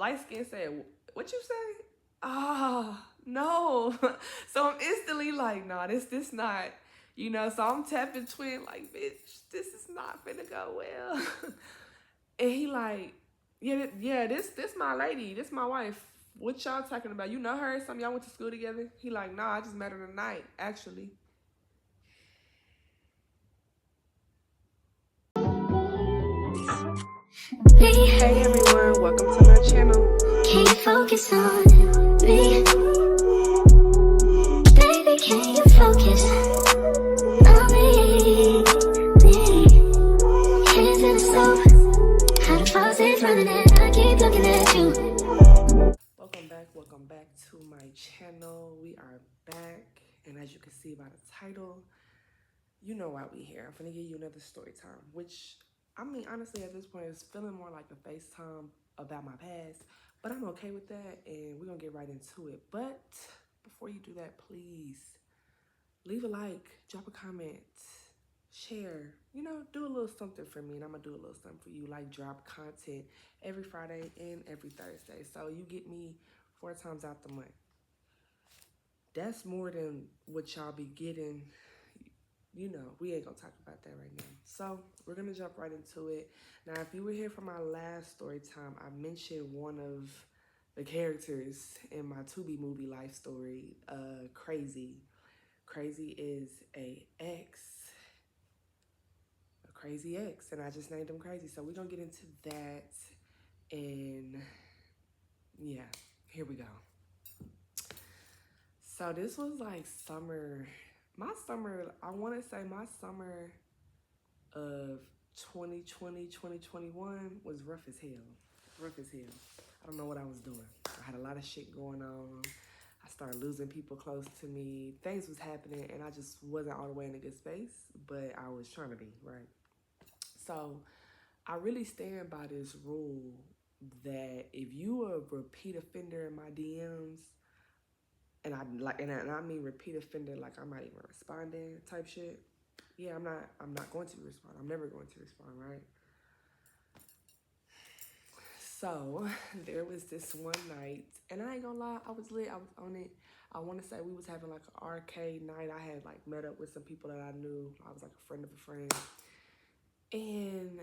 light skin said, what you say? Ah, no. So I'm instantly like, nah, this not, so I'm tapping twin like, bitch, this is not finna go well. And he like, yeah, this my lady, this my wife. What y'all talking about? You know her? Some y'all went to school together? He like, nah, I just met her tonight, actually. Hey everyone, welcome to my channel. Can you focus on me? Baby, can you focus on me? Hands in the stove, how the faucet's running and I keep looking at you. Welcome back to my channel. We are back, and as you can see by the title, you know why we here. I'm gonna give you another story time, which, I mean, honestly, at this point, it's feeling more like a FaceTime about my past, but I'm okay with that, and we're gonna get right into it. But before you do that, please leave a like, drop a comment, share, do a little something for me, and I'm gonna do a little something for you, like drop content every Friday and every Thursday. So you get me 4 times out the month. That's more than what y'all be getting. We ain't gonna talk about that right now. So we're gonna jump right into it. Now, if you were here for my last story time, I mentioned one of the characters in my Tubi movie Life Story, Crazy. Crazy is a crazy ex, and I just named him Crazy. So we're gonna get into that, and yeah, here we go. So this was like summer, I want to say my summer of 2020, 2021 was rough as hell. I don't know what I was doing. I had a lot of shit going on. I started losing people close to me. Things was happening, and I just wasn't all the way in a good space, but I was trying to be, right? So I really stand by this rule that if you a repeat offender in my DMs, and I mean repeat offender, like I'm not even responding type shit. Yeah, I'm not going to respond. I'm never going to respond, right? So there was this one night, and I ain't gonna lie, I was lit. I was on it. I want to say we was having like an arcade night. I had like met up with some people that I knew. I was like a friend of a friend, and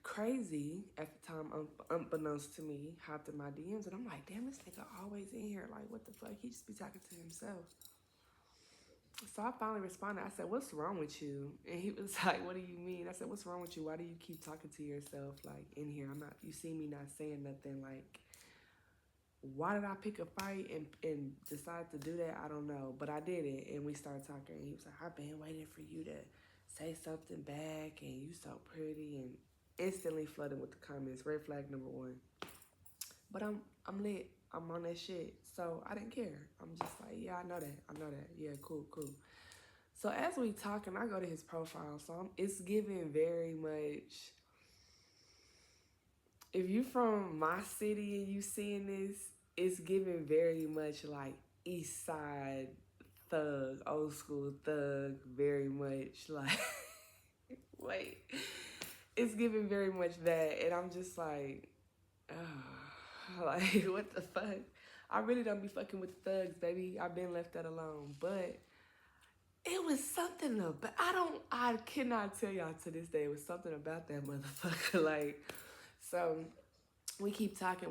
Crazy at the time, unbeknownst to me, hopped in my DMs, and I'm like, damn, this nigga always in here. Like, what the fuck? He just be talking to himself. So I finally responded. I said, what's wrong with you? And he was like, what do you mean? I said, what's wrong with you? Why do you keep talking to yourself, like, in here? You see me not saying nothing. Like, why did I pick a fight and decide to do that? I don't know. But I did it, and we started talking. And he was like, I've been waiting for you to say something back, and you so pretty, and instantly flooded with the comments. Red flag number 1. But I'm lit. I'm on that shit. So I didn't care. I'm just like, yeah, I know that. Yeah, cool. So as we talking, I go to his profile. So it's giving very much, if you from my city and you seeing this, it's giving very much like East Side thug, old school thug, very much like, wait. It's giving very much that, and I'm just like, oh, like, what the fuck? I really don't be fucking with thugs, baby. I've been left that alone. But it was something about, I cannot tell y'all to this day, it was something about that motherfucker. Like, so we keep talking,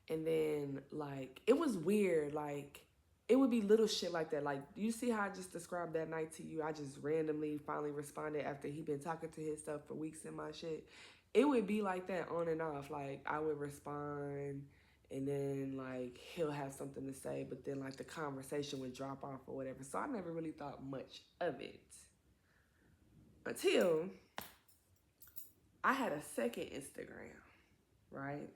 and then, like, it was weird. Like, it would be little shit like that. Like, you see how I just described that night to you? I just randomly finally responded after he been talking to himself for weeks in my shit. It would be like that on and off. Like, I would respond, and then, like, he'll have something to say, but then, like, the conversation would drop off or whatever. So I never really thought much of it until I had a second Instagram, right?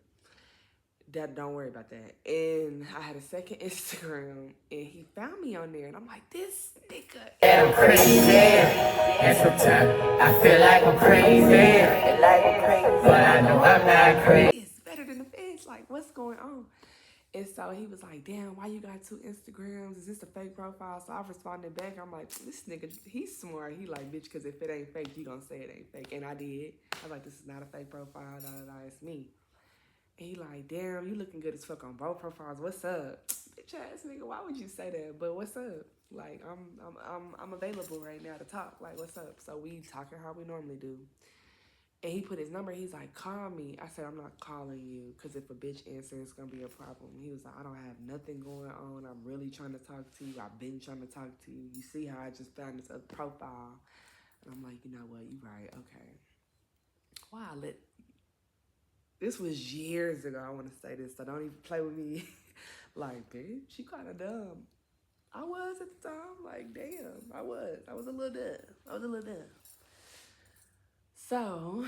Don't worry about that. And I had a second Instagram, and he found me on there, and I'm like, this nigga. I'm crazy. And sometimes I feel like I'm crazy. But I know I'm not crazy. It's better than the feds. Like, what's going on? And so he was like, damn, why you got 2 Instagrams? Is this a fake profile? So I responded back. I'm like, this nigga, he's smart. He like, bitch, because if it ain't fake, you gonna say it ain't fake. And I did. I was like, this is not a fake profile. Da, da, da, it's me. And he like, damn, you looking good as fuck on both profiles. What's up? Bitch ass nigga, why would you say that? But what's up? Like, I'm available right now to talk. Like, what's up? So we talking how we normally do. And he put his number. He's like, call me. I said, I'm not calling you because if a bitch answers, it's going to be a problem. He was like, I don't have nothing going on. I'm really trying to talk to you. I've been trying to talk to you. You see how I just found this other profile. And I'm like, you know what? You right. Okay. Wow. This was years ago. I want to say this. So don't even play with me. Like, bitch, you kind of dumb. I was at the time. Like, damn. I was a little dumb. So,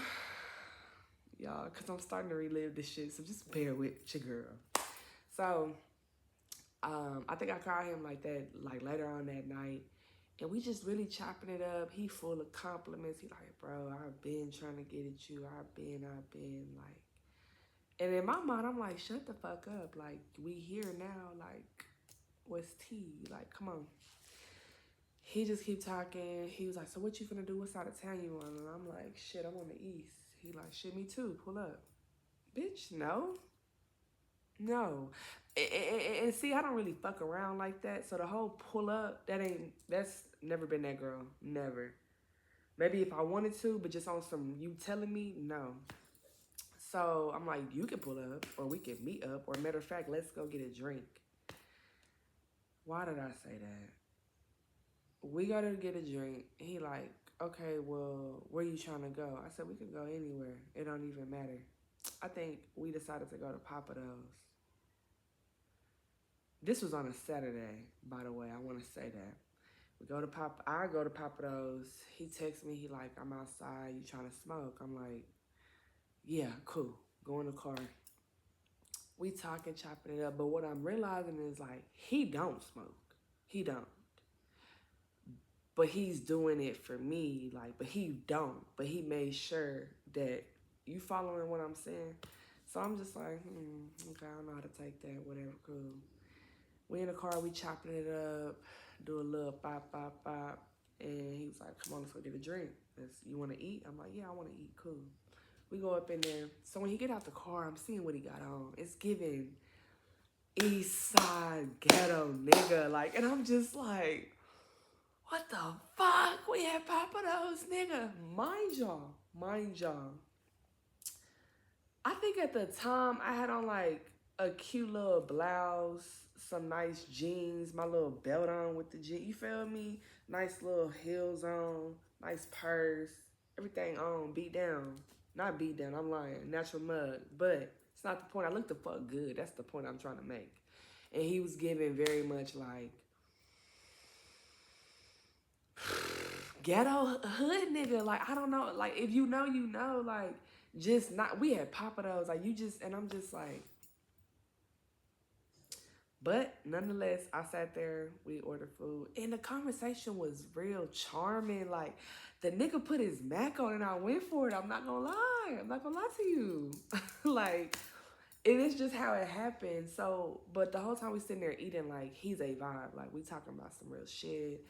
y'all, because I'm starting to relive this shit, so just bear with your girl. So, I think I called him like that, like later on that night, and we just really chopping it up. He full of compliments. He like, bro, I've been trying to get at you. I've been, like, and in my mind, I'm like, shut the fuck up. Like, we here now. Like, what's tea? Like, come on. He just keep talking. He was like, so what you finna do? What side of town you on? And I'm like, shit, I'm on the east. He like, shit, me too. Pull up. Bitch, no. No. And see, I don't really fuck around like that. So the whole pull up, that's never been that girl. Never. Maybe if I wanted to, but just on some you telling me, no. So I'm like, you can pull up or we can meet up. Or matter of fact, let's go get a drink. Why did I say that? We gotta get a drink. He like, okay, well, where you trying to go? I said, we can go anywhere. It don't even matter. I think we decided to go to Papa Do's. This was on a Saturday, by the way. I want to say that. I go to Papa Do's. He texts me. He like, I'm outside. You trying to smoke? I'm like, yeah, cool. Go in the car. We talking, chopping it up. But what I'm realizing is like, he don't smoke. He don't. But he's doing it for me, like, but he don't. But he made sure that you following what I'm saying. So I'm just like, okay, I don't know how to take that, whatever, cool. We in the car, we chopping it up, do a little pop, pop, pop. And he was like, come on, let's go get a drink. You want to eat? I'm like, yeah, I want to eat, cool. We go up in there. So when he get out the car, I'm seeing what he got on. It's giving East Side ghetto nigga. Like, and I'm just like, what the fuck? We had Papa Do's, nigga. Mind y'all. I think at the time I had on like a cute little blouse, some nice jeans, my little belt on with the jeans. You feel me? Nice little heels on, nice purse, everything on, beat down. Not beat down, I'm lying. Natural mug. But it's not the point. I look the fuck good. That's the point I'm trying to make. And he was giving very much like ghetto hood nigga. Like, I don't know. Like, if you know, you know. Like, just not. We had Papa Do's. Like, you just, and I'm just like. But nonetheless, I sat there. We ordered food. And the conversation was real charming. Like, the nigga put his Mac on and I went for it. I'm not gonna lie. I'm not gonna lie to you. Like, it is just how it happened. So, but the whole time we sitting there eating, like, he's a vibe. Like, we talking about some real shit.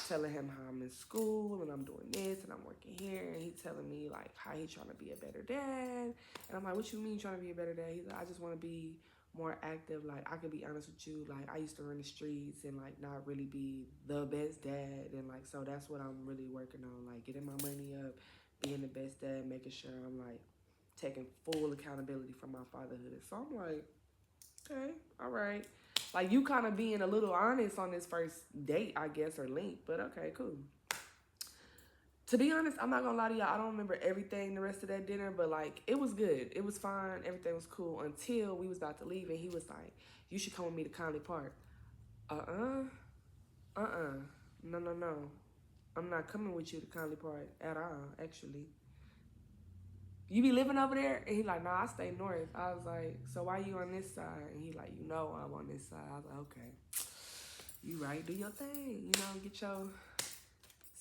Telling him how I'm in school and I'm doing this and I'm working here. And he telling me, like, how he trying to be a better dad. And I'm like, what you mean trying to be a better dad? He's like, I just want to be more active. Like, I could be honest with you. Like, I used to run the streets and, like, not really be the best dad. And, like, so that's what I'm really working on. Like, getting my money up, being the best dad, making sure I'm, like, taking full accountability for my fatherhood. So I'm like, okay, all right. Like, you kind of being a little honest on this first date, I guess, or link. But okay, cool. To be honest, I'm not going to lie to y'all. I don't remember everything the rest of that dinner. But, like, it was good. It was fine. Everything was cool until we was about to leave. And he was like, you should come with me to Conley Park. No. I'm not coming with you to Conley Park at all, actually. You be living over there? And he like, nah, I stay north. I was like, so why you on this side? And he like, you know I'm on this side. I was like, okay. You right, do your thing. You know, get your...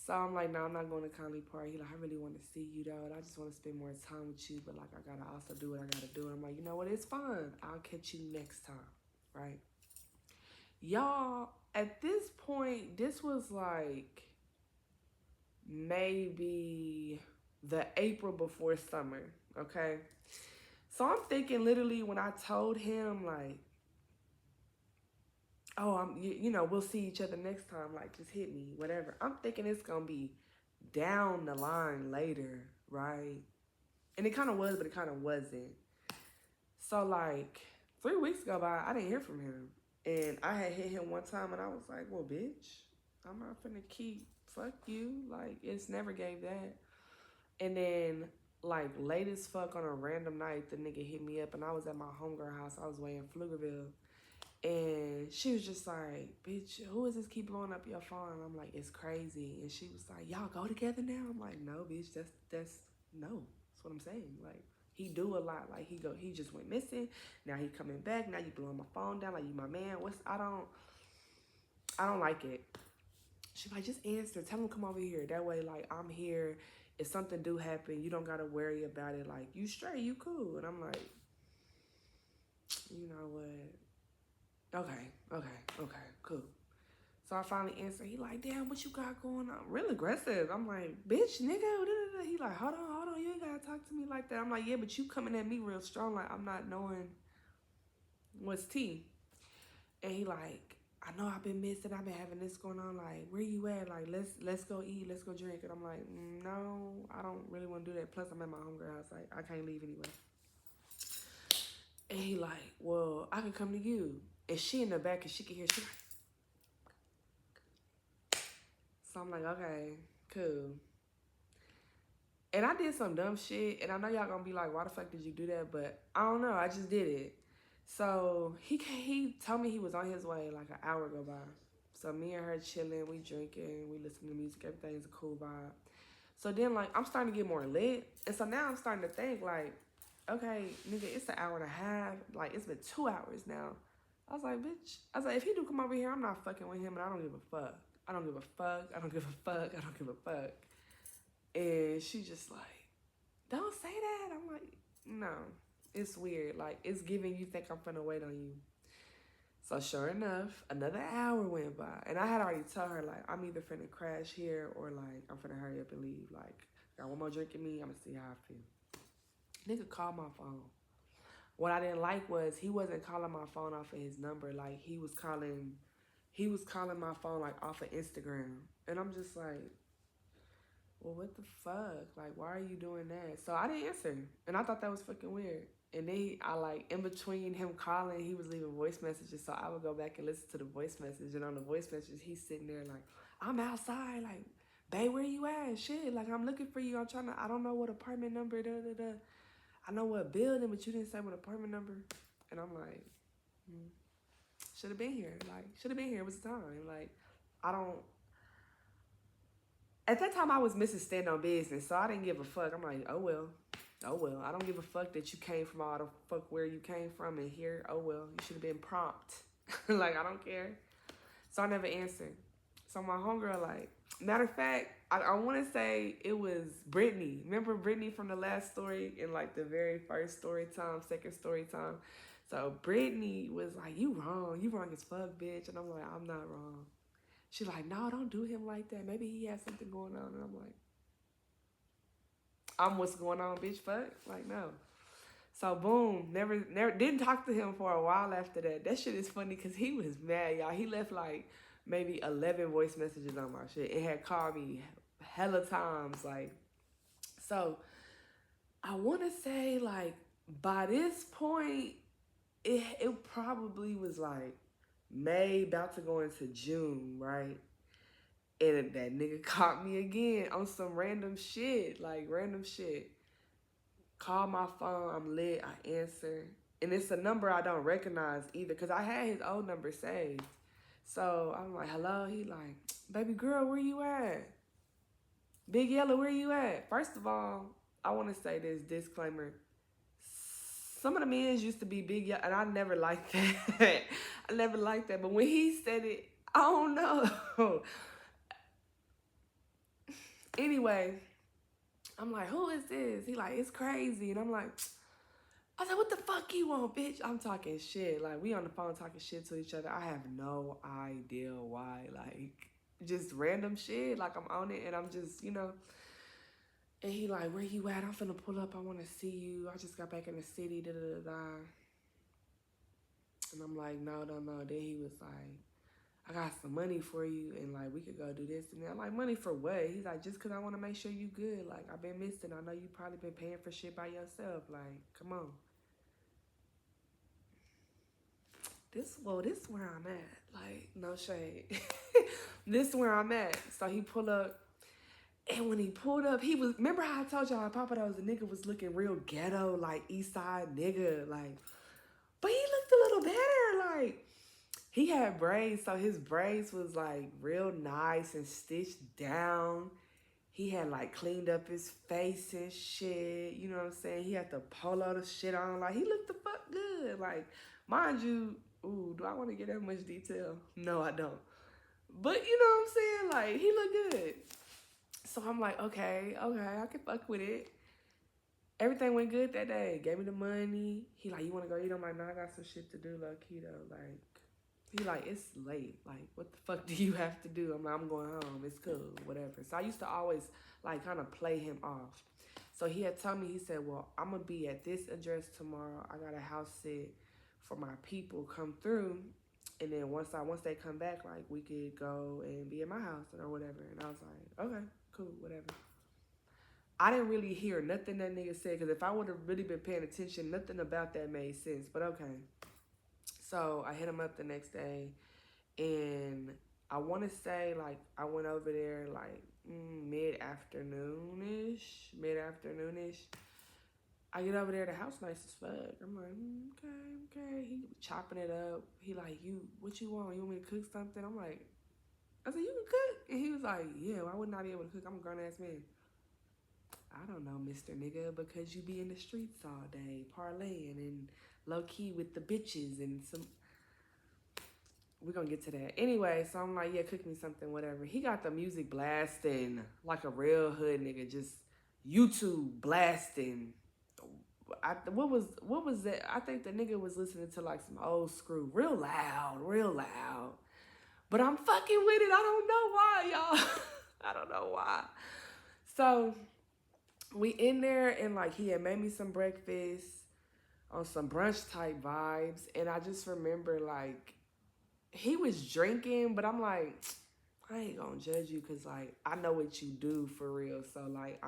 So I'm like, no, I'm not going to Conley Park. He like, I really want to see you, though. And I just want to spend more time with you. But, like, I got to also do what I got to do. And I'm like, you know what? It's fun. I'll catch you next time. right? Y'all, at this point, this was like maybe the April before summer, okay? So I'm thinking literally when I told him like, oh, we'll see each other next time, like just hit me, whatever. I'm thinking it's gonna be down the line later, right? And it kind of was, but it kind of wasn't. So like 3 weeks go by, I didn't hear from him. And I had hit him one time and I was like, well, bitch, I'm not finna keep, fuck you. Like, it's never gave that. And then, like, late as fuck on a random night, the nigga hit me up and I was at my homegirl house. I was way in Pflugerville. And she was just like, bitch, who is this keep blowing up your phone? And I'm like, it's crazy. And she was like, y'all go together now? I'm like, no, bitch, that's no. That's what I'm saying. Like, he do a lot. Like, he just went missing. Now he coming back. Now you blowing my phone down. Like, you my man. I don't like it. She like, just answer. Tell him come over here. That way, like, I'm here. If something do happen, you don't got to worry about it. Like, you straight, you cool. And I'm like, you know what? Okay, cool. So I finally answered. He like, damn, what you got going on? Real aggressive. I'm like, bitch, nigga. He like, hold on. You ain't got to talk to me like that. I'm like, yeah, but you coming at me real strong. Like, I'm not knowing what's tea. And he like, I know I've been missing. I've been having this going on. Like, where you at? Like, let's go eat. Let's go drink. And I'm like, no, I don't really want to do that. Plus, I'm at my homegirl house. Like, I can't leave anyway. And he like, well, I can come to you. And she in the back and she can hear. She like, so I'm like, okay, cool. And I did some dumb shit. And I know y'all gonna be like, why the fuck did you do that? But I don't know. I just did it. So he told me he was on his way like an hour go by. So me and her chilling, we drinking, we listen to music, everything's a cool vibe. So then like I'm starting to get more lit. And so now I'm starting to think like, okay, nigga, it's an hour and a half. Like it's been 2 hours now. I was like, bitch. I was like, if he do come over here, I'm not fucking with him and I don't give a fuck. I don't give a fuck. I don't give a fuck. I don't give a fuck. And she just like, don't say that. I'm like, no. It's weird. Like, it's giving you think I'm finna wait on you. So sure enough, another hour went by. And I had already told her, like, I'm either finna crash here or, like, I'm finna hurry up and leave. Like, got one more drink in me. I'm gonna see how I feel. Nigga called my phone. What I didn't like was he wasn't calling my phone off of his number. Like, he was calling my phone, like, off of Instagram. And I'm just like, well, what the fuck? Like, why are you doing that? So I didn't answer. And I thought that was fucking weird. And then in between him calling, he was leaving voice messages. So I would go back and listen to the voice message. And on the voice message, he's sitting there like, I'm outside. Like, babe, where you at? Shit, like, I'm looking for you. I don't know what apartment number, I know what building, but you didn't say what apartment number. And I'm like, should have been here. Like, should have been here. It was time. Like, at that time, I was Mrs. Stand on Business, so I didn't give a fuck. I'm like, oh well. I don't give a fuck that you came from all the fuck where you came from and here. Oh well, you should have been prompt. Like, I don't care. So I never answered. So my homegirl, like, matter of fact, I want to say it was Brittany. Remember Brittany from the last story in like the very first story time, second story time? So Brittany was like, you wrong as fuck, bitch. And I'm like, I'm not wrong. She's like, no, don't do him like that. Maybe he has something going on. And I'm like, what's going on, bitch, fuck? Like, no. So, boom, never didn't talk to him for a while after that. That shit is funny because he was mad, y'all. He left, like, maybe 11 voice messages on my shit. It had called me hella times, like. So, I want to say, like, by this point, it probably was, like, May, about to go into June, right? And that nigga caught me again on some random shit. Call my phone, I'm lit, I answer. And it's a number I don't recognize either because I had his old number saved. So I'm like, hello? He like, baby girl, where you at? Big Yellow, where you at? First of all, I want to say this disclaimer. Some of the men used to be Big Yellow, and I never liked that. I never liked that. But when he said it, I don't know. Anyway, I'm like, who is this? He like, it's crazy. And I'm like, I was like, what the fuck you want, bitch? I'm talking shit. Like, we on the phone talking shit to each other. I have no idea why. Like, just random shit. Like, I'm on it and I'm just, you know. And he like, where you at? I'm finna pull up. I want to see you. I just got back in the city. Da, da, da, da. And I'm like, no. Then he was like, I got some money for you and like we could go do this and that. I'm like, money for what? He's like, just cause I want to make sure you good. Like, I've been missing. I know you probably been paying for shit by yourself. Like, come on. This where I'm at. Like, no shade. This where I'm at. So he pulled up. And when he pulled up, he was, remember how I told y'all Papa that was the nigga was looking real ghetto, like East Side nigga, like, but he looked a little better, like, he had braids, so his braids was like real nice and stitched down. He had like cleaned up his face and shit, you know what I'm saying? He had the polo the shit on, like, he looked the fuck good, like, mind you, ooh, do I want to get that much detail? No, I don't. But you know what I'm saying? Like, he looked good. So I'm like, okay, I can fuck with it. Everything went good that day. Gave me the money. He like, you want to go eat? I'm like, no, I got some shit to do, low key though. Like, he like, it's late. Like, what the fuck do you have to do? I'm like, I'm going home. It's cool, whatever. So I used to always like kind of play him off. So he had told me, he said, well, I'm going to be at this address tomorrow. I got a house sit for my people come through. And then once they come back, like, we could go and be at my house or whatever. And I was like, okay, cool, whatever. I didn't really hear nothing that nigga said, because if I would have really been paying attention, nothing about that made sense. But okay. So I hit him up the next day, and I want to say, like, I went over there, like, mid-afternoonish. I get over there, the house nice as fuck. I'm like, okay. He chopping it up. He like, what you want? You want me to cook something? I'm like, I said, you can cook? And he was like, yeah, why wouldn't I be able to cook? I'm a grown-ass man. I don't know, Mr. Nigga, because you be in the streets all day, parlaying and low-key with the bitches and some... We're going to get to that. Anyway, so I'm like, yeah, cook me something, whatever. He got the music blasting like a real hood nigga, just YouTube blasting. What was that? I think the nigga was listening to like some old screw, real loud. But I'm fucking with it. I don't know why, y'all. I don't know why. So we in there and like he had made me some breakfast on some brunch type vibes. And I just remember like he was drinking, but I'm like, I ain't gonna judge you because like I know what you do for real. So like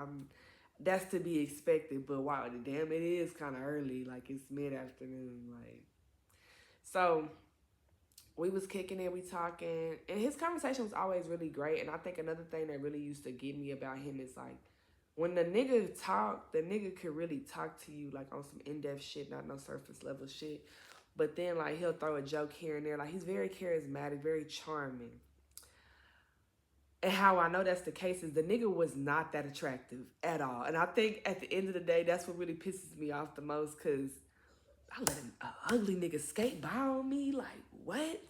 that's to be expected, but wow, damn, it is kind of early. Like, it's mid-afternoon, like. So, we was kicking it, we talking, and his conversation was always really great, and I think another thing that really used to get me about him is, like, when the nigga talk, the nigga could really talk to you, like, on some in-depth shit, not no surface-level shit, but then, like, he'll throw a joke here and there. Like, he's very charismatic, very charming. And how I know that's the case is the nigga was not that attractive at all. And I think at the end of the day, that's what really pisses me off the most, because I let an ugly nigga skate by on me. Like, what?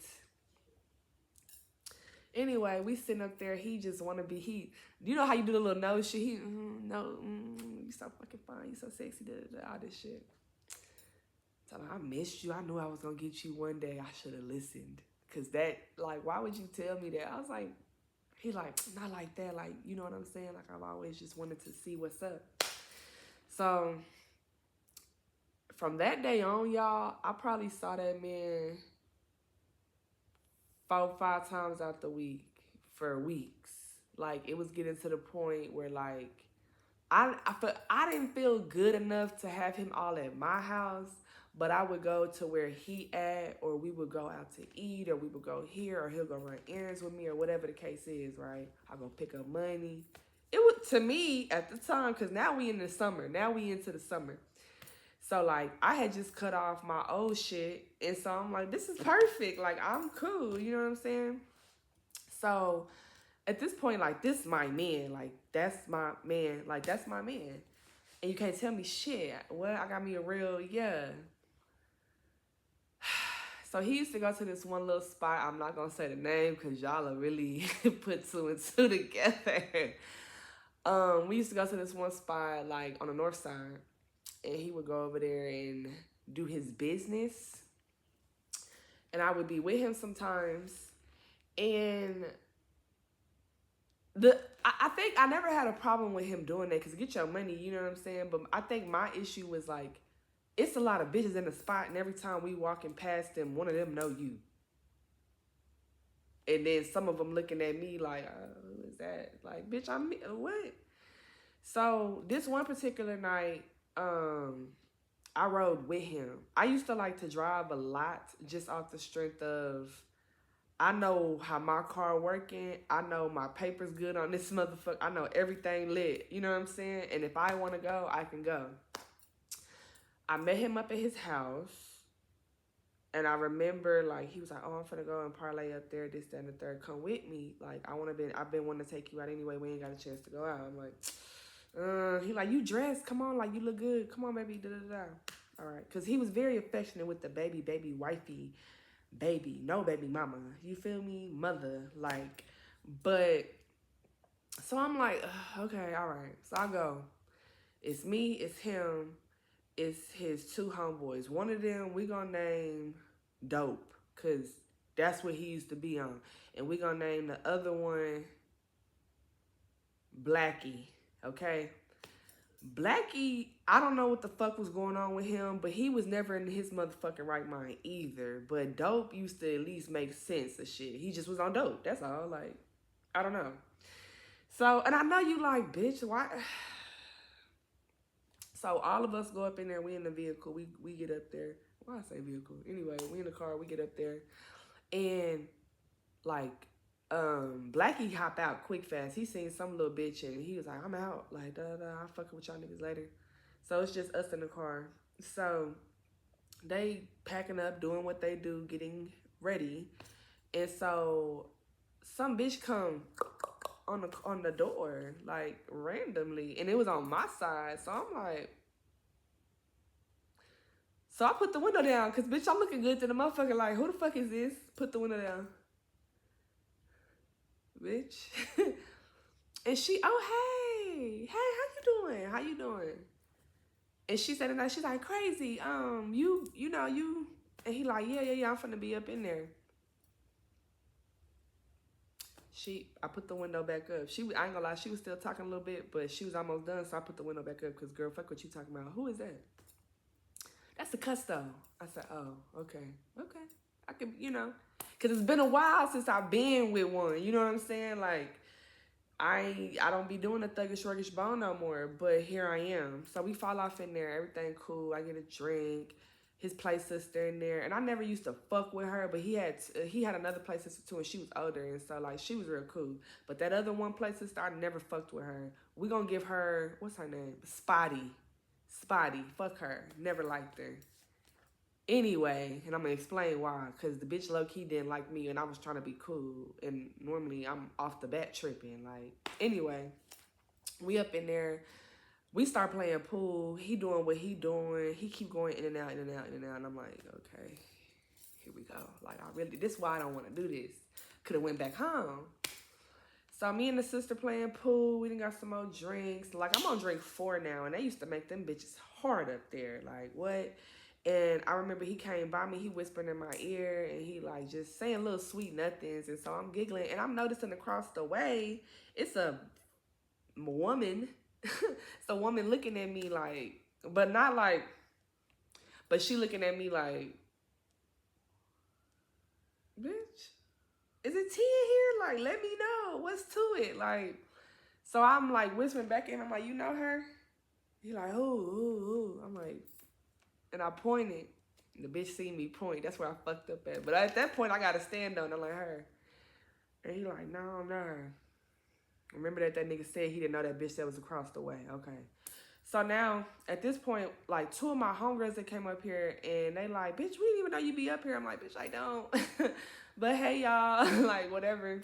Anyway, we sitting up there. He just want to be, you know how you do the little nose shit? You so fucking fine. You so sexy, all this shit. So I missed you. I knew I was going to get you one day. I should have listened. Because that, like, why would you tell me that? I was like, he like, not like that, like, you know what I'm saying? Like, I've always just wanted to see what's up. So, from that day on, y'all, I probably saw that man 4-5 times out the week for weeks. Like, it was getting to the point where, like, I didn't feel good enough to have him all at my house, but I would go to where he at, or we would go out to eat, or we would go here, or he'll go run errands with me, or whatever the case is, right? I'll go pick up money. It was, to me, at the time, because now we in the summer. Now we into the summer. So, like, I had just cut off my old shit, and so I'm like, this is perfect. Like, I'm cool, you know what I'm saying? So, at this point, like, this my man. Like, that's my man. Like, that's my man. And you can't tell me shit. Well, I got me a real, yeah. So he used to go to this one little spot. I'm not going to say the name because y'all will really put 2 and 2 together. We used to go to this one spot, like, on the north side. and he would go over there and do his business. And I would be with him sometimes. And I think I never had a problem with him doing that because get your money, you know what I'm saying? But I think my issue was like, it's a lot of bitches in the spot, and every time we walking past them, one of them know you. And then some of them looking at me like, who is that? Like, bitch, I'm what? So this one particular night, I rode with him. I used to like to drive a lot just off the strength of, I know how my car working. I know my paper's good on this motherfucker. I know everything lit. You know what I'm saying? And if I want to go, I can go. I met him up at his house. And I remember, like, he was like, oh, I'm finna go and parlay up there, this, that, and the third. Come with me. Like, I've been wanting to take you out anyway. We ain't got a chance to go out. I'm like, he like, you dressed. Come on. Like, you look good. Come on, baby. Da-da-da. All right. Because he was very affectionate with the baby, wifey, baby. No baby mama. You feel me? Mother. Like, but, so I'm like, okay, all right. So I go. It's me. It's him. It's his two homeboys. One of them we gonna name Dope, cause that's what he used to be on. And we gonna name the other one Blackie, okay? Blackie, I don't know what the fuck was going on with him, but he was never in his motherfucking right mind either. But Dope used to at least make sense of shit. He just was on Dope, that's all. Like, I don't know. So, and I know you like, bitch, why? So all of us go up in there. We in the vehicle. We get up there. Why I say vehicle? Anyway, we in the car. We get up there, and like, Blackie hop out quick fast. He seen some little bitch and he was like, I'm out. Like, I'll fuck with y'all niggas later. So it's just us in the car. So they packing up, doing what they do, getting ready, and so some bitch come on the door, like, randomly, and it was on my side. So I'm like, so I put the window down, because, bitch, I'm looking good to the motherfucker, like, who the fuck is this? Put the window down. Bitch. And she, oh, hey, how you doing? And she said, and she's like, crazy, you know, and he like, yeah, I'm finna be up in there. I put the window back up. I ain't gonna lie, she was still talking a little bit, but she was almost done, so I put the window back up, because, girl, fuck what you talking about. Who is that? That's the custo. I said, oh, okay. I could, you know, because it's been a while since I've been with one, you know what I'm saying? Like, I don't be doing the thuggish, ruggish bone no more, but here I am. So we fall off in there, everything cool. I get a drink. His play sister in there, and I never used to fuck with her, but he had another play sister too, and she was older, and so like she was real cool. But that other one play sister, I never fucked with her. We gonna give her, what's her name? Spotty, fuck her. Never liked her. Anyway, and I'm gonna explain why, cause the bitch low key didn't like me, and I was trying to be cool, and normally I'm off the bat tripping. Like, anyway, we up in there. We start playing pool. He doing what he doing. He keep going in and out. And I'm like, okay, here we go. Like, this is why I don't want to do this. Could have went back home. So me and the sister playing pool. We done got some more drinks. Like, I'm on drink 4 now. And they used to make them bitches hard up there. Like, what? And I remember he came by me. He whispered in my ear. And he, like, just saying little sweet nothings. And so I'm giggling. And I'm noticing across the way, it's a woman. It's a woman looking at me like, but not like, but she looking at me like, bitch, is it tea in here? Like, let me know. What's to it? Like, so I'm like whispering back at him. I'm like, you know her? He like, who? I'm like, and I pointed. And the bitch see me point. That's where I fucked up at. But at that point, I got to stand on. I'm like, her. And he like, no. Remember that nigga said he didn't know that bitch that was across the way. Okay. So now, at this point, like, 2 of my homegirls that came up here, and they like, bitch, we didn't even know you be up here. I'm like, bitch, I don't. But hey, y'all, like, whatever.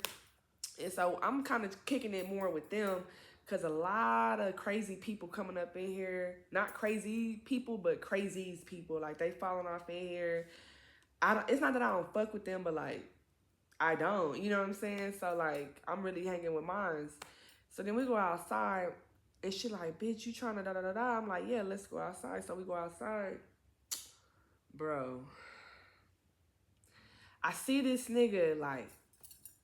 And so I'm kind of kicking it more with them, because a lot of crazy people coming up in here. Not crazy people, but crazies people. Like, they falling off in here. It's not that I don't fuck with them, but, like, I don't, you know what I'm saying? So, like, I'm really hanging with mines. So then we go outside, And she like, bitch, you trying to da-da-da-da? I'm like, yeah, let's go outside. So we go outside. Bro. I see this nigga, like,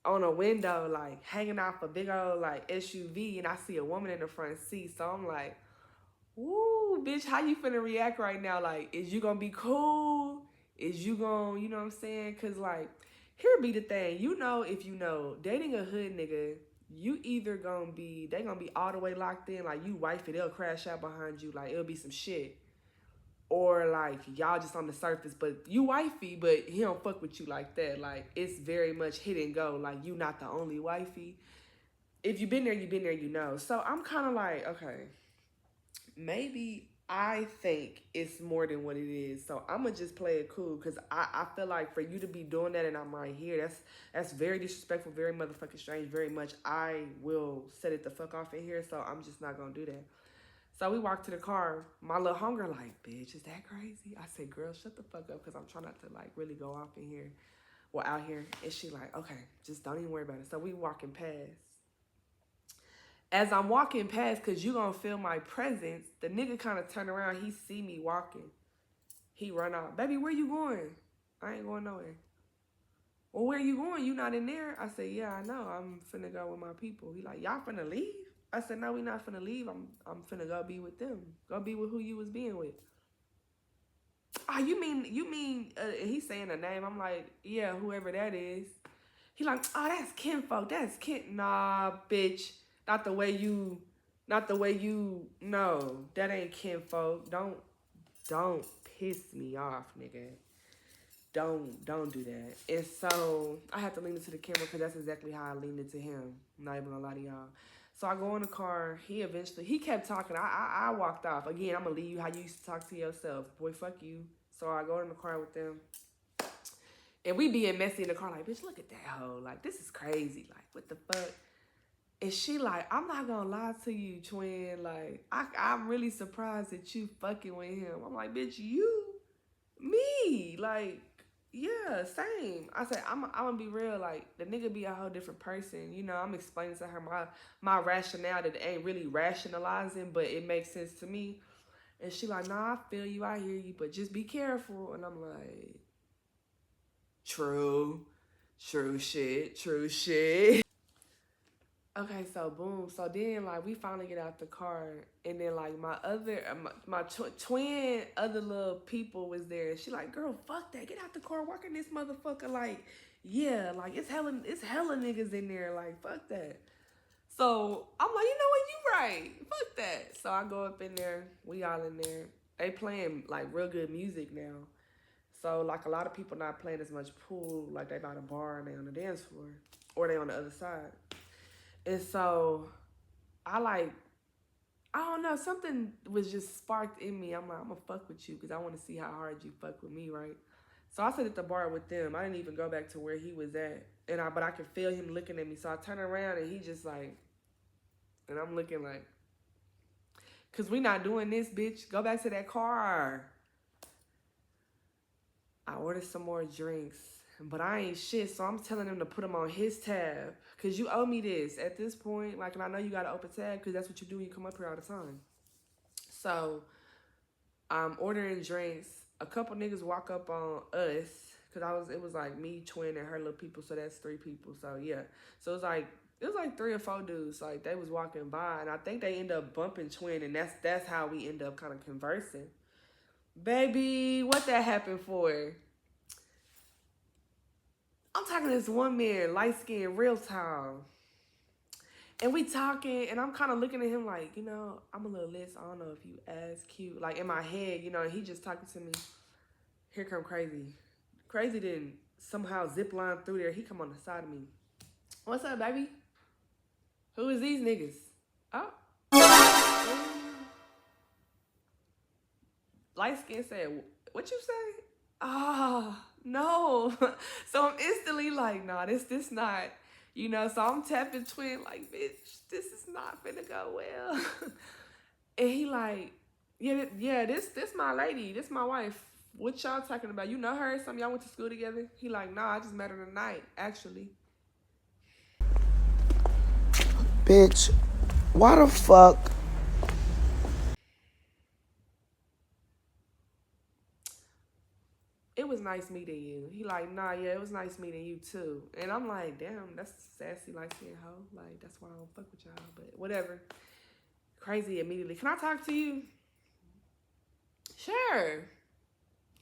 on a window, like, hanging off a big old, like, SUV. And I see a woman in the front seat. So I'm like, woo, bitch, how you finna react right now? Like, is you gonna be cool? Is you gonna, you know what I'm saying? Because, like, here be the thing. You know, if you know, dating a hood nigga, you either gonna be, they gonna be all the way locked in, like, you wifey, they'll crash out behind you, like, it'll be some shit. Or, like, y'all just on the surface, but you wifey, but he don't fuck with you like that. Like, it's very much hit and go. Like, you not the only wifey. If you been there, you know. So, I'm kind of like, okay, maybe I think it's more than what it is. So I'm gonna just play it cool, because I feel like for you to be doing that and I'm right here, that's very disrespectful, very motherfucking strange, very much. I will set it the fuck off in here, so I'm just not gonna do that. So we walked to the car. My little hunger like, bitch, is that crazy? I said, girl, shut the fuck up, because I'm trying not to like really go off in here, well, out here. And she like, okay, just don't even worry about it. So we walking past. As I'm walking past, because you going to feel my presence, the nigga kind of turn around. He see me walking. He run out. Baby, where you going? I ain't going nowhere. Well, where you going? You not in there? I said, yeah, I know. I'm finna go with my people. He like, y'all finna leave? I said, no, we not finna leave. I'm finna go be with them. Go be with who you was being with. Oh, you mean, he's saying a name. I'm like, yeah, whoever that is. He like, oh, that's kinfolk. That's kin. Nah, bitch. Not the way you, no, that ain't kinfolk. Don't piss me off, nigga. Don't do that. And so I have to lean into the camera, because that's exactly how I leaned into him. I'm not even gonna lie to y'all. So I go in the car. He kept talking. I walked off. Again, I'm gonna leave you how you used to talk to yourself. Boy, fuck you. So I go in the car with them. And we being messy in the car, like, bitch, look at that hoe. Like, this is crazy. Like, what the fuck? And she like, I'm not gonna lie to you, twin. Like, I'm really surprised that you fucking with him. I'm like, bitch, you? Me? Like, yeah, same. I said, I'm gonna be real. Like, the nigga be a whole different person. You know, I'm explaining to her my rationale that ain't really rationalizing, but it makes sense to me. And she like, nah, I feel you, I hear you, but just be careful. And I'm like, true shit. Okay, so boom. So then, like, we finally get out the car, and then, like, my twin other little people was there. And she like, girl, fuck that. Get out the car. Walking this motherfucker. Like, yeah, like, it's hella niggas in there. Like, fuck that. So I'm like, you know what? You right. Fuck that. So I go up in there. We all in there. They playing, like, real good music now. So, like, a lot of people not playing as much pool. Like, they by the bar and they on the dance floor. Or they on the other side. And so, I don't know, something was just sparked in me. I'm like, I'm gonna fuck with you, because I want to see how hard you fuck with me, right? So I sit at the bar with them. I didn't even go back to where he was at. But I could feel him looking at me. So I turn around, and he just like, and I'm looking like, because we not doing this, bitch. Go back to that car. I ordered some more drinks. But I ain't shit, so I'm telling him to put them on his tab. Because you owe me this at this point. Like, and I know you got an open tab, because that's what you do when you come up here all the time. So, I'm ordering drinks. A couple niggas walk up on us. Because it was like me, twin, and her little people. So, that's 3 people. So, yeah. So, it was like 3 or 4 dudes. Like, they was walking by. And I think they end up bumping twin. And that's how we end up kind of conversing. Baby, what that happened for? I'm talking to this one man, light-skinned, real tall. And we talking, and I'm kind of looking at him like, you know, I'm a little less, I don't know if you as cute. Like, in my head, you know, and he just talking to me. Here come Crazy. Crazy didn't somehow zip line through there. He come on the side of me. What's up, baby? Who is these niggas? Oh. Light-skinned said, what you say? Ah. No. So I'm instantly like, nah, this not, you know, so I'm tapping twin like, bitch, this is not finna go well. And he like, yeah, this my lady, this my wife. What y'all talking about? You know her? Some y'all went to school together? He like, nah, I just met her tonight, actually. Bitch, why the fuck it was nice meeting you. He like, nah, yeah, it was nice meeting you too. And I'm like, damn, that's sassy, light skinned hoe. Like, that's why I don't fuck with y'all. But whatever. Crazy immediately. Can I talk to you? Sure.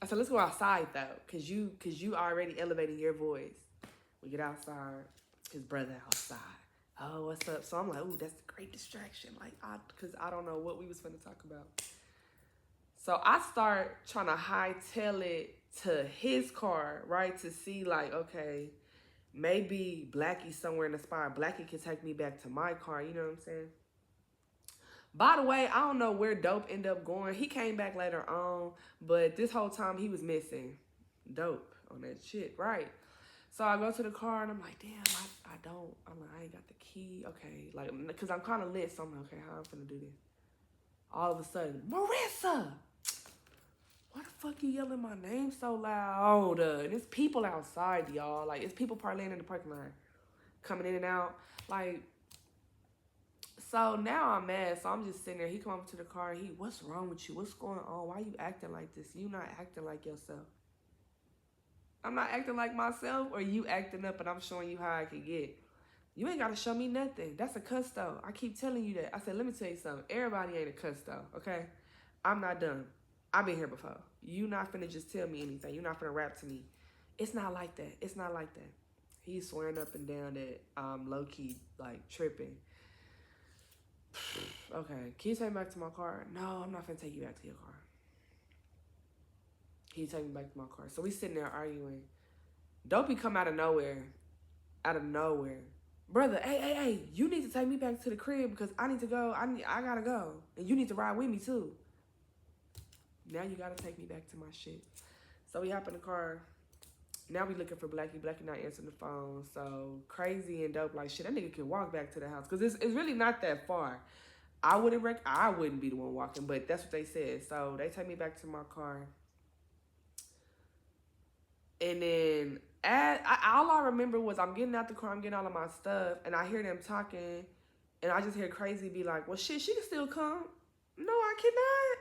I said, let's go outside though, cause you already elevating your voice. We get outside. His brother outside. Oh, what's up? So I'm like, ooh, that's a great distraction. Like, cause I don't know what we was finna talk about. So I start trying to hightail it to his car, right? To see like, okay, maybe Blackie's somewhere in the spot. Blackie can take me back to my car. You know what I'm saying? By the way, I don't know where Dope ended up going. He came back later on, but this whole time he was missing. Dope on that shit, right? So I go to the car and I'm like, damn, I ain't got the key. Okay, like, cause I'm kind of lit, so I'm like, okay, how I'm finna do this? All of a sudden, Marissa! Why the fuck you yelling my name so loud? And it's people outside, y'all. Like, it's people parlaying in the parking lot, coming in and out. Like, so now I'm mad. So I'm just sitting there. He come over to the car. What's wrong with you? What's going on? Why you acting like this? You not acting like yourself. I'm not acting like myself, or you acting up and I'm showing you how I can get. You ain't got to show me nothing. That's a cuss though. I keep telling you that. I said, let me tell you something. Everybody ain't a cuss though, okay? I'm not dumb. I've been here before. You not finna just tell me anything. You not finna rap to me. It's not like that. It's not like that. He's swearing up and down that I'm low-key, like, tripping. Okay, can you take me back to my car? No, I'm not finna take you back to your car. Can you take me back to my car? So we sitting there arguing. Dopey come out of nowhere. Out of nowhere. Brother, hey, you need to take me back to the crib because I need to go. I gotta go. And you need to ride with me too. Now you gotta take me back to my shit. So we hop in the car. Now we looking for Blackie. Blackie not answering the phone. So Crazy and Dope like, shit, that nigga can walk back to the house. Because it's really not that far. I wouldn't be the one walking, but that's what they said. So they take me back to my car. And then all I remember was I'm getting out the car, I'm getting all of my stuff, and I hear them talking, and I just hear Crazy be like, well, shit, she can still come. No, I cannot.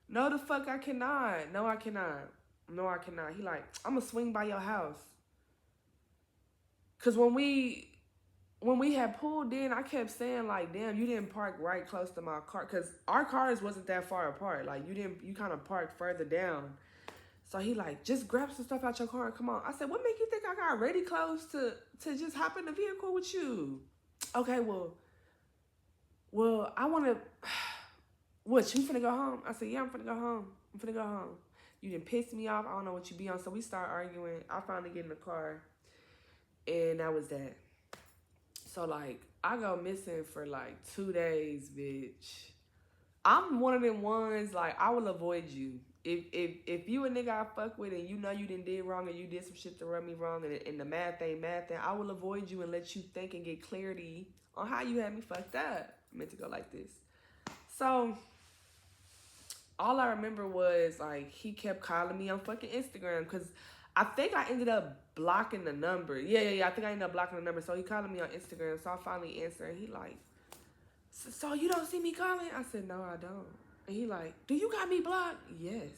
No, the fuck I cannot. No, I cannot. No, I cannot. He like, I'm going to swing by your house. Because when we had pulled in, I kept saying like, damn, you didn't park right close to my car. Because our cars wasn't that far apart. Like, you kind of parked further down. So he like, just grab some stuff out your car and come on. I said, what make you think I got ready close to just hop in the vehicle with you? Okay, well, I want to, what, you finna go home? I said, yeah, I'm finna go home. You didn't piss me off. I don't know what you be on. So we start arguing. I finally get in the car. And that was that. So, like, I go missing for, like, 2 days, bitch. I'm one of them ones, like, I will avoid you. If you a nigga I fuck with and you know you did wrong and you did some shit to rub me wrong and the math ain't math, then I will avoid you and let you think and get clarity on how you had me fucked up. I meant to go like this. So, all I remember was, like, he kept calling me on fucking Instagram because I think I ended up blocking the number. Yeah. I think I ended up blocking the number. So he calling me on Instagram. So I finally answered. And he like, so you don't see me calling? I said, no, I don't. And he like, do you got me blocked? Yes.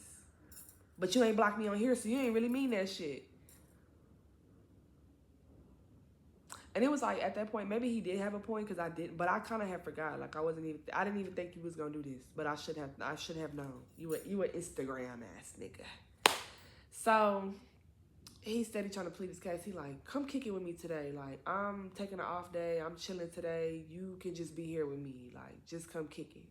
But you ain't blocked me on here, so you ain't really mean that shit. And it was like, at that point, maybe he did have a point because I didn't. But I kind of had forgot. Like, I didn't even think you was going to do this. But I should have known. You an Instagram ass nigga. So he steady trying to plead his case. He like, come kick it with me today. Like, I'm taking an off day. I'm chilling today. You can just be here with me. Like, just come kick it.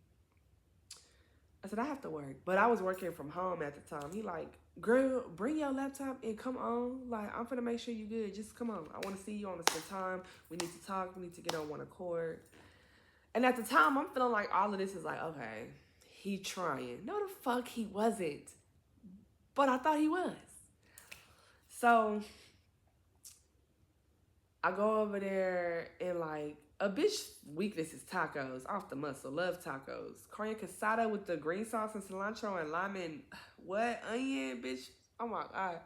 I said, I have to work. But I was working from home at the time. He like, girl, bring your laptop and come on. Like, I'm finna make sure you good. Just come on. I want to see you. I want to spend time. We need to talk. We need to get on one accord. And at the time, I'm feeling like all of this is like, okay, he trying. No, the fuck he wasn't. But I thought he was. So I go over there and like, a bitch weakness is tacos, off the muscle, love tacos. Carne casada with the green sauce and cilantro and lime and what? Onion, bitch. Oh my God.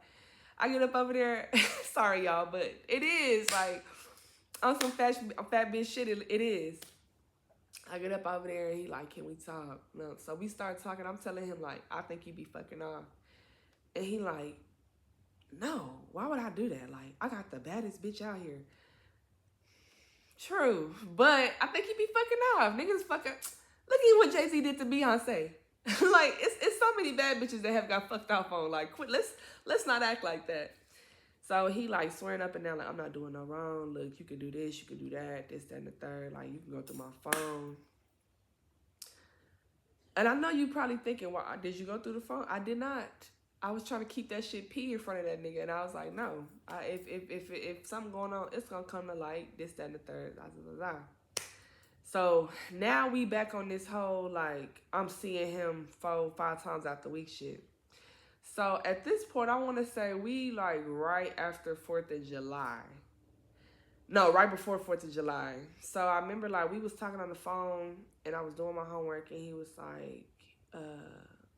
I get up over there. Sorry, y'all, but it is like on some fat bitch shit. It is. I get up over there and he like, can we talk? No. So we start talking. I'm telling him like, I think you be fucking off. And he like, No, why would I do that? Like, I got the baddest bitch out here. True, but I think he be fucking off. Niggas fucking. Look at what Jay-Z did to Beyonce. Like, it's so many bad bitches that have got fucked off on. Like, quit. Let's not act like that. So he like swearing up and down like, I'm not doing no wrong. Look, you can do this, you can do that, this, that, and the third. Like, you can go through my phone. And I know you probably thinking, well, did you go through the phone? I did not. I was trying to keep that shit P in front of that nigga, and I was like, no. If something going on, it's gonna come to light. This, that, and the third. Blah, blah, blah, blah. So now we back on this whole like I'm seeing him 4-5 times out the week shit. So at this point, I want to say we like right after 4th of July. No, right before 4th of July. So I remember like we was talking on the phone and I was doing my homework and he was like,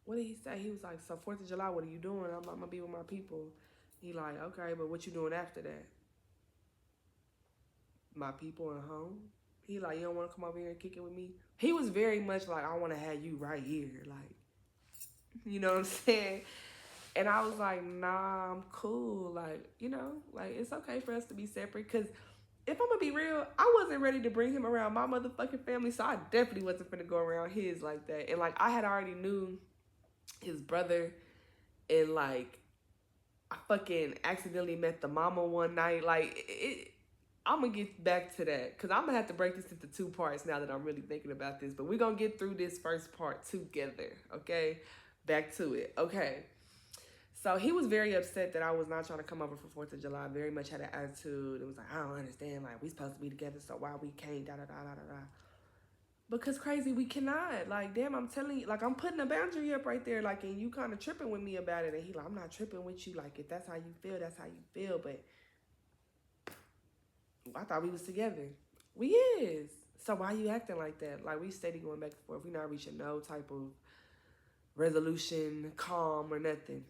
what did he say? He was like, so 4th of July, what are you doing? I'm like, I'm gonna be with my people. He like, okay, but what you doing after that? My people at home. He like, you don't want to come over here and kick it with me? He was very much like, I want to have you right here. Like, you know what I'm saying? And I was like, nah, I'm cool. Like, you know, like, it's okay for us to be separate. Because if I'm going to be real, I wasn't ready to bring him around my motherfucking family. So I definitely wasn't finna go around his like that. And, like, I had already knew his brother. And, like, I fucking accidentally met the mama one night. Like, I'm going to get back to that. Because I'm going to have to break this into 2 parts now that I'm really thinking about this. But we're going to get through this first part together. Okay? Back to it. Okay. So he was very upset that I was not trying to come over for 4th of July. Very much had an attitude. It was like, I don't understand. Like, we supposed to be together, so why we can't, da-da-da-da-da-da. Because crazy, we cannot. Like, damn, I'm telling you. Like, I'm putting a boundary up right there. Like, and you kind of tripping with me about it. And he like, I'm not tripping with you. Like, if that's how you feel, that's how you feel. But I thought we was together. We is. So why you acting like that? Like, we steady going back and forth. We not reaching no type of resolution, calm, or nothing.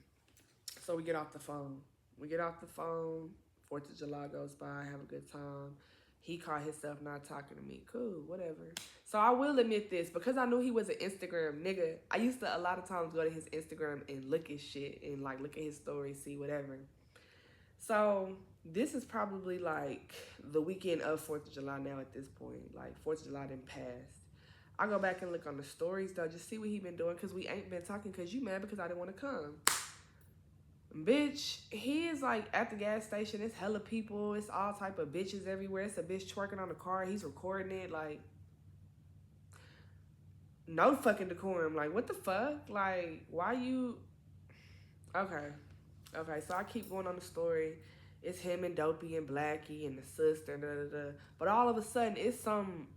So we get off the phone. 4th of July goes by, have a good time. He caught himself not talking to me. Cool, whatever. So I will admit this, because I knew he was an Instagram nigga, I used to a lot of times go to his Instagram and look at shit and like look at his stories, see whatever. So this is probably like the weekend of 4th of July now at this point. Like 4th of July didn't pass. I go back and look on the stories though, just see what he been doing, because we ain't been talking because you mad because I didn't want to come. Bitch, he is like at the gas station. It's hella people. It's all type of bitches everywhere. It's a bitch twerking on the car. He's recording it. Like, no fucking decorum. Like, what the fuck? Like, why you... Okay. So I keep going on the story. It's him and Dopey and Blackie and the sister. Da, da, da. But all of a sudden, it's some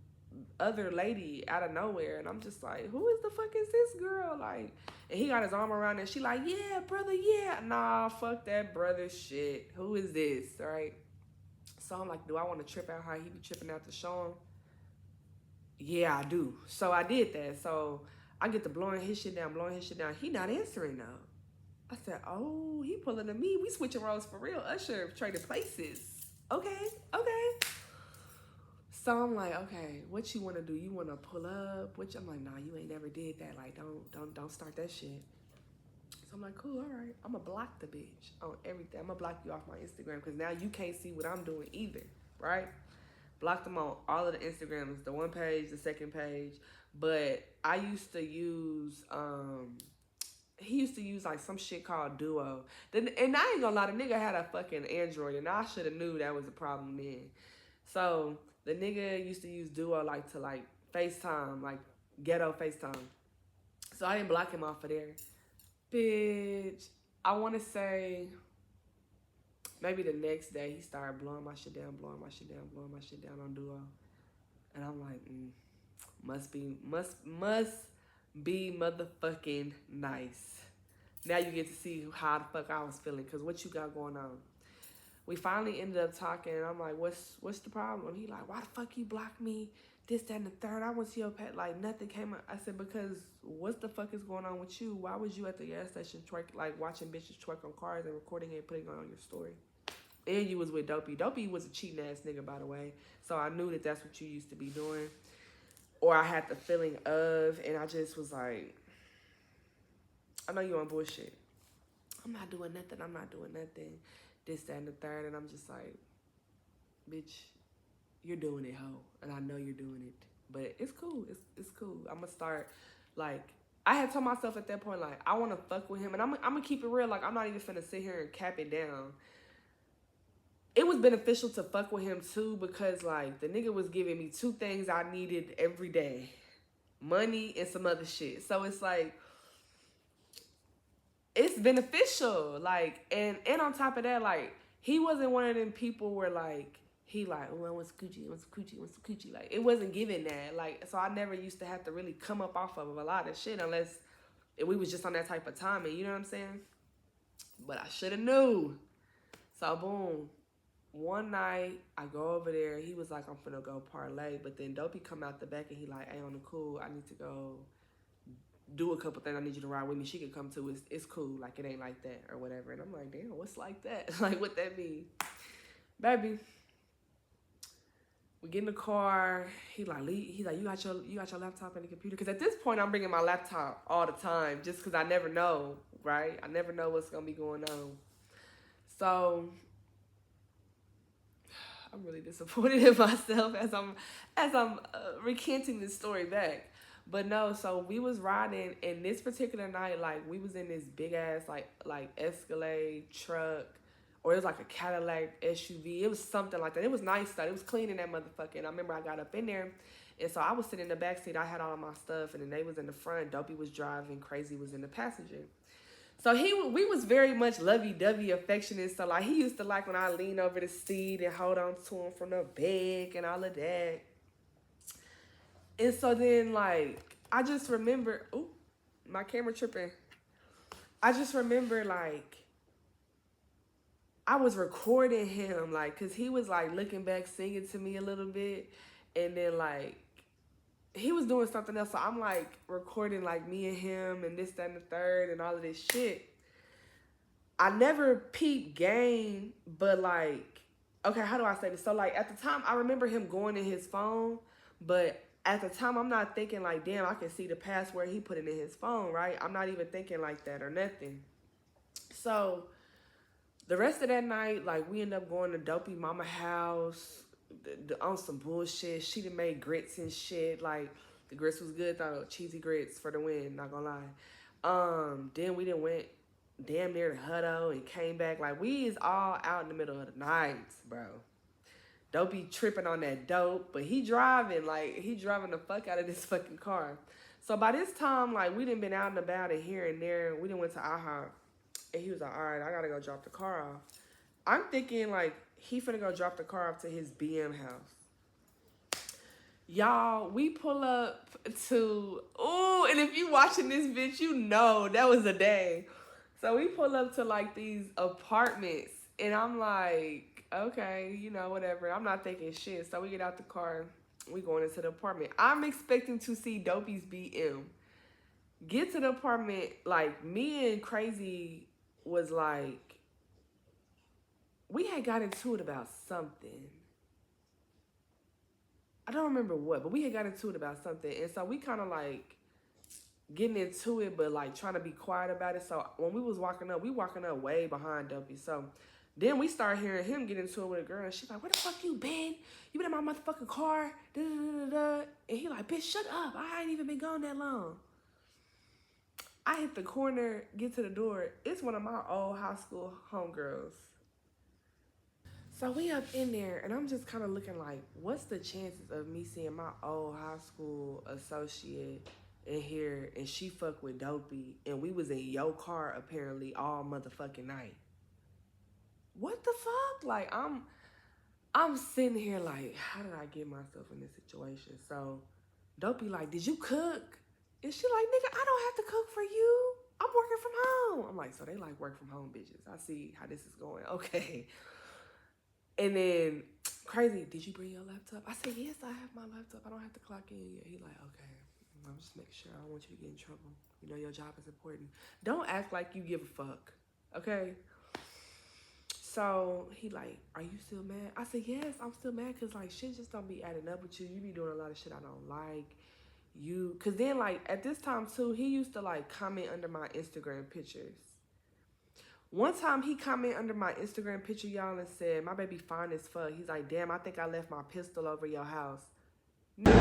other lady out of nowhere. And I'm just like, who is the fuck is this girl? Like... And he got his arm around her. And she like, yeah, brother, yeah. Nah, fuck that brother shit. Who is this, right? So I'm like, do I want to trip out how he be tripping out to show him? Yeah, I do. So I did that. So I get to blowing his shit down. He not answering though. I said, oh, he pulling to me. We switching roles for real. Usher trading places. Okay. So I'm like, okay, what you want to do? You want to pull up? I'm like, nah, you ain't never did that. Like, don't start that shit. So I'm like, cool, all right. I'm going to block the bitch on everything. I'm going to block you off my Instagram because now you can't see what I'm doing either, right? Blocked them on all of the Instagrams, the 1 page, the 2nd page. But I used to use, he used to use like some shit called Duo. And I ain't going to lie, the nigga had a fucking Android and I should have knew that was a problem then. So... The nigga used to use Duo like to like FaceTime, like ghetto FaceTime. So I didn't block him off of there. Bitch, I want to say maybe the next day he started blowing my shit down on Duo. And I'm like, must be motherfucking nice. Now you get to see how the fuck I was feeling, because what you got going on? We finally ended up talking, and I'm like, what's the problem? He like, why the fuck you blocked me? This, that, and the third. I went to your pet. Like, nothing came up. I said, because what the fuck is going on with you? Why was you at the gas station watching bitches twerk on cars and recording it and putting it on your story? And you was with Dopey. Dopey was a cheating ass nigga, by the way. So I knew that that's what you used to be doing. Or I had the feeling of, and I just was like, I know you on bullshit. I'm not doing nothing. I'm not doing nothing. This, that, and the third. And I'm just like, bitch, you're doing it, ho. And I know you're doing it. But it's cool. It's cool. I'm going to start, like, I had told myself at that point, like, I want to fuck with him. And I'm going to keep it real. Like, I'm not even finna sit here and cap it down. It was beneficial to fuck with him, too, because, like, the nigga was giving me two things I needed every day. Money and some other shit. So it's like, it's beneficial. Like, and on top of that, like, he wasn't one of them people where, like, he like, oh, I want some coochie, I want some coochie, I want some coochie. Like, it wasn't giving that. Like, so I never used to have to really come up off of a lot of shit unless we was just on that type of timing, you know what I'm saying? But I should have knew. So, boom. One night, I go over there. He was like, I'm finna go parlay. But then Dopey come out the back and he like, hey, on the cool, I need to go do a couple things. I need you to ride with me. She could come too. It's cool. Like, it ain't like that or whatever. And I'm like, damn, what's like that? Like, what that mean? Baby, we get in the car. He's like, you got your laptop and the computer? Because at this point, I'm bringing my laptop all the time just because I never know, right? I never know what's going to be going on. So I'm really disappointed in myself as I'm recanting this story back. But no, so we was riding, and this particular night, like, we was in this big ass like Escalade truck, or it was like a Cadillac SUV. It was something like that. It was nice though. It was clean in that motherfucker. And I remember I got up in there, and so I was sitting in the back seat. I had all of my stuff, and then they was in the front. Dopey was driving. Crazy was in the passenger. So we was very much lovey-dovey, affectionate. So, like, he used to like when I lean over the seat and hold on to him from the back and all of that. And so then, like, I just remember, ooh, my camera tripping. I just remember, like, I was recording him, like, because he was, like, looking back, singing to me a little bit. And then, like, he was doing something else. So I'm like recording like me and him and this, that, and the third and all of this shit. I never peeped game, but like, okay, how do I say this? So like at the time, I remember him going in his phone, but at the time I'm not thinking like, damn, I can see the password he put it in his phone, right? I'm not even thinking like that or nothing. So the rest of that night, like we end up going to Dopey Mama house, on some bullshit. She done made grits and shit. Like, the grits was good though. Cheesy grits for the win, not gonna lie. Then we done went damn near the Hutto and came back. Like, we is all out in the middle of the night, bro. Dopey tripping on that dope, but he driving the fuck out of this fucking car. So by this time, like, we done been out and about and here and there. We done went to IHOP, and he was like, all right, I gotta go drop the car off. I'm thinking, like, he finna go drop the car off to his BM house. Y'all, we pull up to, ooh, and if you watching this bitch, you know that was a day. So we pull up to, like, these apartments, and I'm like, okay, you know, whatever. I'm not thinking shit. So we get out the car, we going into the apartment. I'm expecting to see Dopey's BM. Get to the apartment, like, me and Crazy was like, we had got into it about something. I don't remember what, but we had got into it about something. And so we kind of like getting into it, but like trying to be quiet about it. So when we was walking up, we walking up way behind Dopey. So then we start hearing him get into it with a girl. And she's like, where the fuck you been? You been in my motherfucking car? Da, da, da, da, da. And he like, bitch, shut up. I ain't even been gone that long. I hit the corner, get to the door. It's one of my old high school homegirls. So we up in there, and I'm just kind of looking like, what's the chances of me seeing my old high school associate in here, and she fuck with Dopey, and we was in your car apparently all motherfucking night? What the fuck? Like, I'm sitting here like, how did I get myself in this situation? So Dopey like, did you cook? And she like, nigga, I don't have to cook for you. I'm working from home. I'm like, so they like work from home bitches. I see how this is going. Okay. And then, Crazy, did you bring your laptop? I said, yes, I have my laptop. I don't have to clock in yet. He like, okay, I'm just making sure. I don't want you to get in trouble. You know, your job is important. Don't act like you give a fuck, okay? So he like, are you still mad? I said, yes, I'm still mad because, like, shit just don't be adding up with you. You be doing a lot of shit I don't like. Because then, like, at this time, too, he used to, like, comment under my Instagram pictures. One time he commented under my Instagram picture, y'all, and said, my baby fine as fuck. He's like, damn, I think I left my pistol over your house. That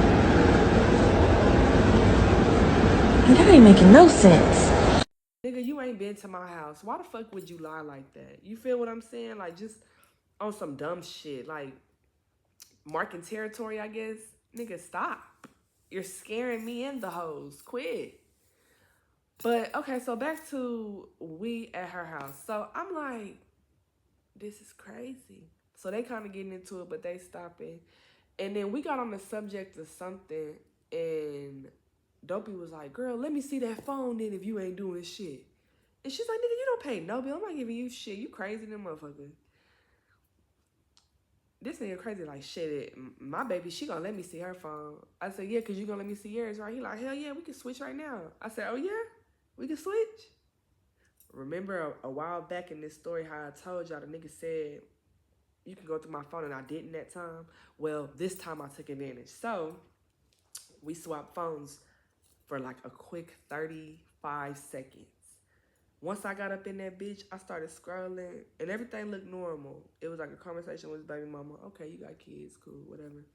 ain't making no sense. Nigga, you ain't been to my house. Why the fuck would you lie like that? You feel what I'm saying? Like, just on some dumb shit. Like, marking territory, I guess. Nigga, stop. You're scaring me and the hoes. Quit. But, okay, so back to we at her house. So, I'm like, this is crazy. So, they kind of getting into it, but they stopping. And then we got on the subject of something, and Dopey was like, girl, let me see that phone then if you ain't doing shit. And she's like, nigga, you don't pay no bill. I'm not giving you shit. You crazy than motherfucker. This nigga crazy like, shit, my baby, she gonna let me see her phone. I said, yeah, because you gonna let me see yours, right? He like, hell yeah, we can switch right now. I said, oh yeah? We can switch? Remember a while back in this story how I told y'all the nigga said, you can go through my phone, and I didn't that time? Well, this time I took advantage. So, we swapped phones for like a quick 35 seconds. Once I got up in that bitch, I started scrolling, and everything looked normal. It was like a conversation with his baby mama. Okay, you got kids, cool, whatever.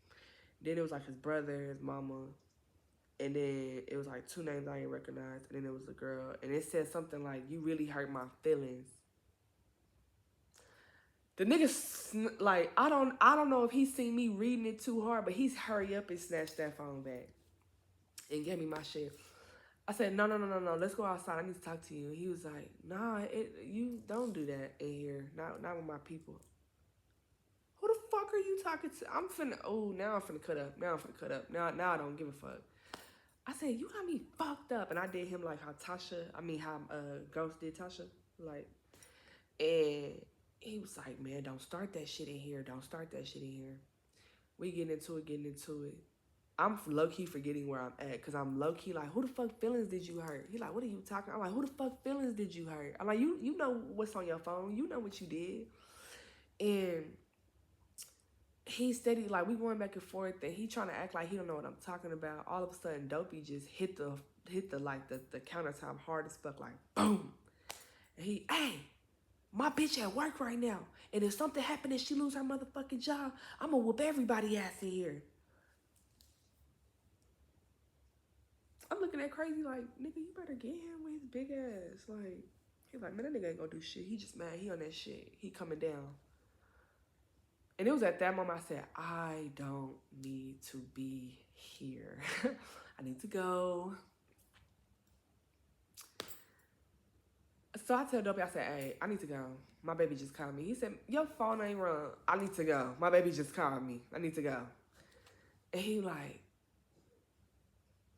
Then it was like his brother, his mama, and then it was like 2 names I didn't recognize, and then it was a girl, and it said something like, you really hurt my feelings. The nigga, like, I don't know if he seen me reading it too hard, but he's hurry up and snatched that phone back and gave me my shit. I said, no, let's go outside. I need to talk to you. He was like, nah, you don't do that in here. Not with my people. Who the fuck are you talking to? Now I'm finna cut up. Now I don't give a fuck. I said, you got me fucked up. And I did him like how Ghost did Tasha. Like, and he was like, man, don't start that shit in here. We getting into it. I'm low-key forgetting where I'm at, because I'm low-key like, who the fuck feelings did you hurt? He like, what are you talking? I'm like, who the fuck feelings did you hurt? I'm like, you know what's on your phone. You know what you did. And he steady, like, we going back and forth, and he trying to act like he don't know what I'm talking about. All of a sudden, Dopey just hit the countertop hard as fuck, like, boom. And he, hey, my bitch at work right now, and if something happened and she lose her motherfucking job, I'm gonna whoop everybody ass in here. I'm looking at crazy like, nigga, you better get him with his big ass. Like, he's like, man, that nigga ain't gonna do shit. He just mad. He on that shit. He coming down. And it was at that moment I said, I don't need to be here. I need to go. So I tell Dopey, I said, hey, I need to go. My baby just called me. He said, your phone ain't run. I need to go. My baby just called me. I need to go. And he like,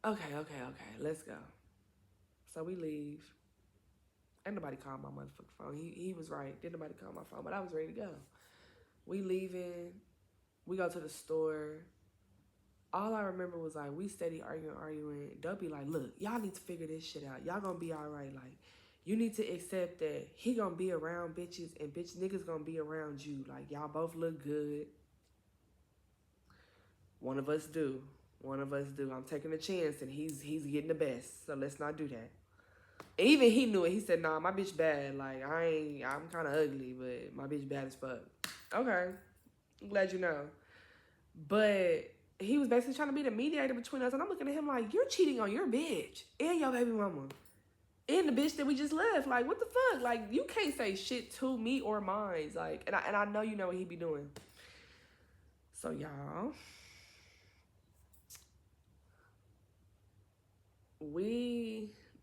okay, let's go. So we leave. Ain't nobody called my motherfucking phone. He was right. Didn't nobody call my phone, but I was ready to go. We leaving. We go to the store. All I remember was like, we steady arguing. Dopey like, look, y'all need to figure this shit out. Y'all gonna be all right. Like, you need to accept that he gonna be around bitches, and niggas gonna be around you. Like, y'all both look good. One of us do. I'm taking a chance, and he's getting the best. So let's not do that. And even he knew it. He said, nah, my bitch bad. Like, I'm kind of ugly, but my bitch bad as fuck. Okay. I'm glad you know. But he was basically trying to be the mediator between us. And I'm looking at him like, you're cheating on your bitch and your baby mama and the bitch that we just left. Like, what the fuck? Like, you can't say shit to me or mine. Like, and I know you know what he be doing. So, y'all,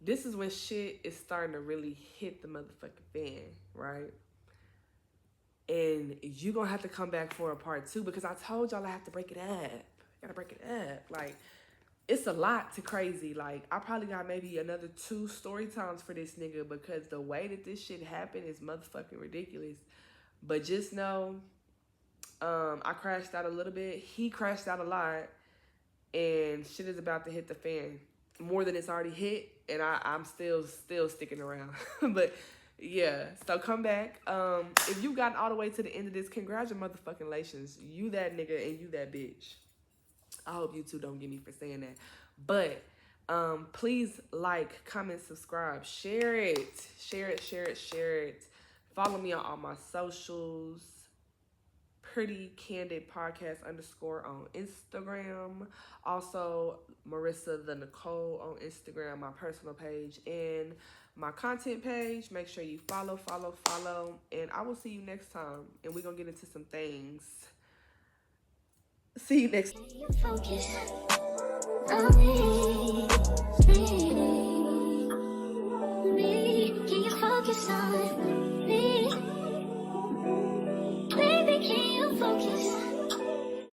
this is when shit is starting to really hit the motherfucking fan, right? And you gonna have to come back for a part 2, because I told y'all I have to break it up. I gotta break it up. Like, it's a lot to crazy. Like, I probably got maybe another 2 story times for this nigga, because the way that this shit happened is motherfucking ridiculous. But just know, I crashed out a little bit. He crashed out a lot, and shit is about to hit the fan more than it's already hit. And I'm still sticking around. But yeah, so come back. If you gotten all the way to the end of this, congratulations. You that nigga and you that bitch. I hope you two don't get me for saying that. But please like, comment, subscribe, share it. Follow me on all my socials. Pretty Candid Podcast _ on Instagram. Also, Marissa the Nicole on Instagram, my personal page, and my content page. Make sure you follow. And I will see you next time. And we're going to get into some things. See you next time.